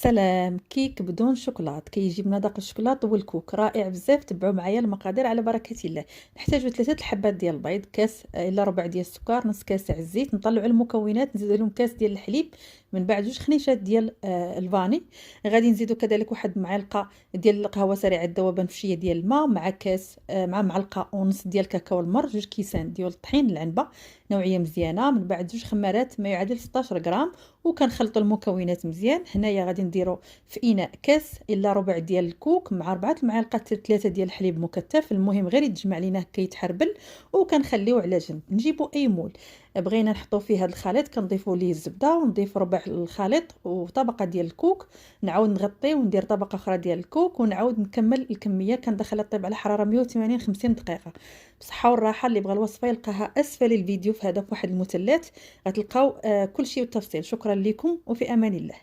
سلام. كيك بدون شوكولات كيجيب مذاق الشوكولات والكوك رائع بزاف. تبعوا معايا المقادير على بركه الله. نحتاجو 3 الحبات ديال البيض، كاس الا ربع ديال السكر، نص كاس تاع الزيت. نطلعوا المكونات، نزيدوا لهم كاس ديال الحليب، من بعد 2 خنيشات ديال الفاني. غادي نزيدوا كذلك 1 معلقه ديال القهوه سريعه الذوبان في شويه ديال الماء، مع كاس مع معلقه ونص ديال كاكاو المر، 2 كيسان ديال الطحين العنبه نوعيه مزيانه، من بعد 2 خمارات ما يعادل 16 غرام. وكنخلطوا المكونات مزيان. هنايا غادي نديروا في اناء كاس الا ربع ديال الكوك مع 4 المعالق 3 ديال الحليب مكثف. المهم غير يتجمع لينا هكا يتحربل، وكنخليوه على جنب. نجيبوا اي مول بغينا نحطوا فيه هذا الخليط، كنضيفوا ليه الزبده ونضيف ربع الخليط وطبقه ديال الكوك، نعاود نغطيه وندير طبقه اخرى ديال الكوك، ونعاود نكمل الكميه. كندخلها طيب على حراره 180 50 دقيقه. بصحه والراحه. اللي بغى الوصفه يلقاها اسفل الفيديو في هذا في واحد المثلث، غتلقاو كل شيء والتفصيل. شكرا لكم وفي امان الله.